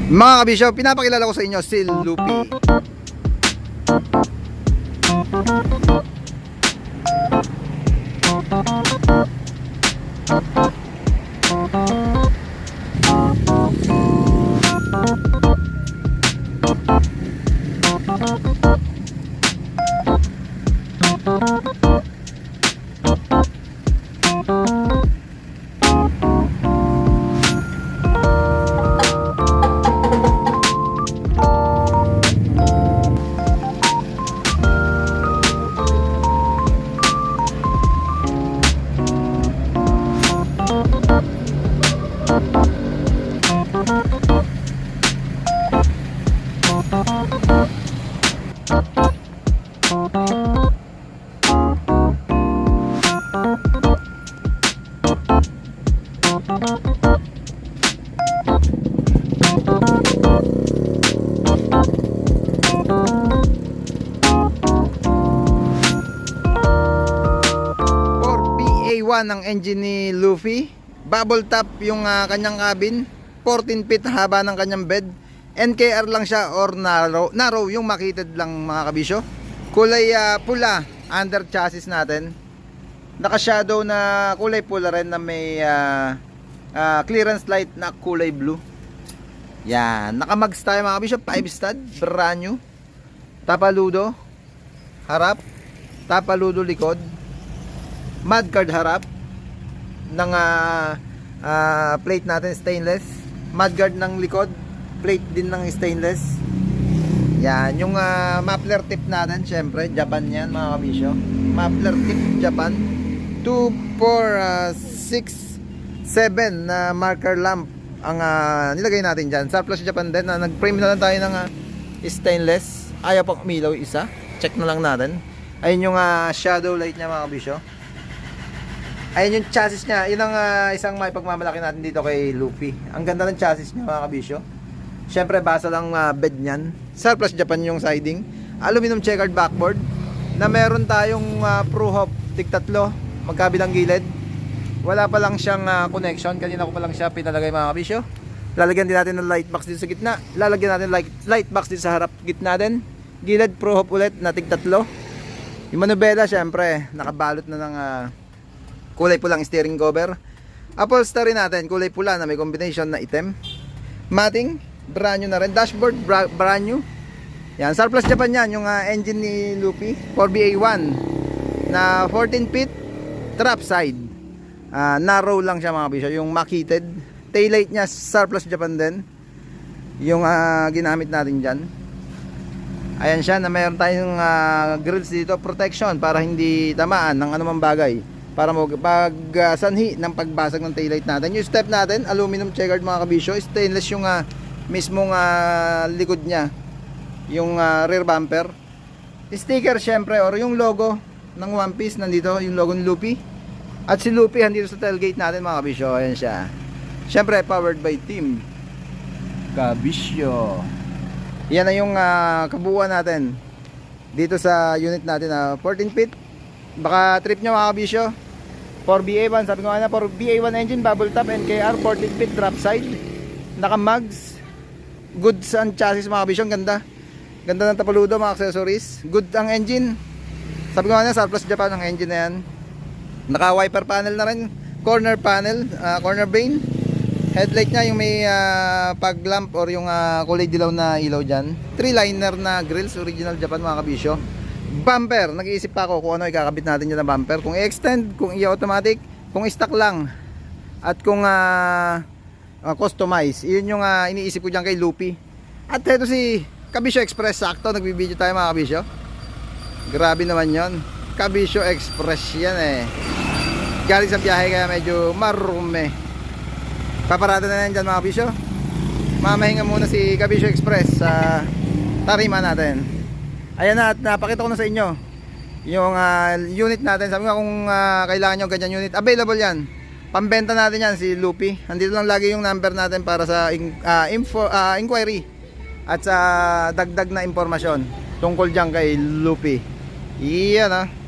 Mga kabisyo, pinapakilala ko sa inyo si Lupi. Ng engine ni Luffy, bubble top yung kanyang cabin, 14 feet haba ng kanyang bed, NKR lang siya or narrow yung makitid lang mga kabisyo. Kulay pula under chassis natin, naka shadow na kulay pula rin na may clearance light na kulay blue. Yan, naka mags tayo mga kabisyo, 5 stud, brand new, tapaludo harap, tapaludo likod, mudguard harap ng plate natin stainless, mudguard ng likod plate din ng stainless. Yan yung muffler tip natin, syempre Japan yan mga kabisyo, muffler tip Japan. 2, 4, 6, 7 na marker lamp ang nilagay natin dyan. Surplus Japan din na nag-frame na lang tayo ng stainless. Ayaw pang umilaw isa, check na lang natin. Ayun yung shadow light niya mga kabisyo. Ayun yung chassis niya. Yun ang isang may pagmamalaki natin dito kay Luffy. Ang ganda ng chassis niya mga kabisyo. Syempre basa lang bed niyan. Surplus Japan yung siding. Aluminum checkered backboard na meron tayong Pro Hop tig tatlo magkabilang gilid. Wala pa lang siyang connection. Kanina ko pa lang siya pinalagay mga kabisyo. Lalagyan din natin ng light box dito sa gitna. Lalagyan natin light box dito sa harap gitna din. Gilid Pro Hop ulit na tig tatlo. Yung manubela syempre nakabalot na ng kulay pulang steering cover. Upholstery natin kulay pula na may combination na item. Mating brand new na rin. Dashboard brand new. Yan, surplus Japan yan yung engine ni Luffy 4BA1 na 14 feet trap side. Narrow lang siya mga bisyo. Yung makitid taillight niya surplus Japan din yung ginamit natin dyan. Ayan siya na mayroon tayong grills dito, protection para hindi tamaan ng anumang bagay, para pag-sanhi ng pagbasag ng taillight natin. Yung step natin, aluminum checkered mga kabisyo, stainless yung mismong likod niya, yung rear bumper. Sticker syempre or yung logo ng One Piece, nandito yung logo ni Luffy. At si Luffy andito sa tailgate natin mga kabisyo. Ayan siya. Syempre powered by Team Kabisyo. Yan na yung kabuuan natin dito sa unit natin na 14 feet. Baka trip nyo mga kabisyo. 4BA1, sabi ko nga na 4BA1 engine, bubble top, NKR, 14 feet drop side, naka mugs, good ang chassis mga kabisyo. Ang ganda, ganda ng tapaludo mga accessories, good ang engine. Sabi ko nga na surplus Japan ang engine na yan. Naka wiper panel na rin, corner panel, corner vane. Headlight nya yung may pag lamp or yung kulay dilaw na ilaw dyan. 3-liner na grills, original Japan mga kabisyo. Bumper, nag-iisip pa ako kung ano ikakabit natin dyan na bumper, kung i-extend, kung i-automatic, kung i-stock lang, at kung customize. Yun yung iniisip ko dyan kay Luffy. At ito si Kabisyo Express, sakto nagbibideo tayo mga kabisyo. Grabe naman yon, Kabisyo Express yan eh. Galing sa biyahe kaya medyo marume. Paparada na yan dyan mga kabisyo. Mamahinga muna si Kabisyo Express sa tarima natin. Ayan na, at napakita ko na sa inyo yung unit natin. Sabi nga kung kailangan nyo ganyan unit, available yan. Pambenta natin yan si Luffy. Andito lang lagi yung number natin para sa inquiry at sa dagdag na impormasyon tungkol dyan kay Luffy. Iyan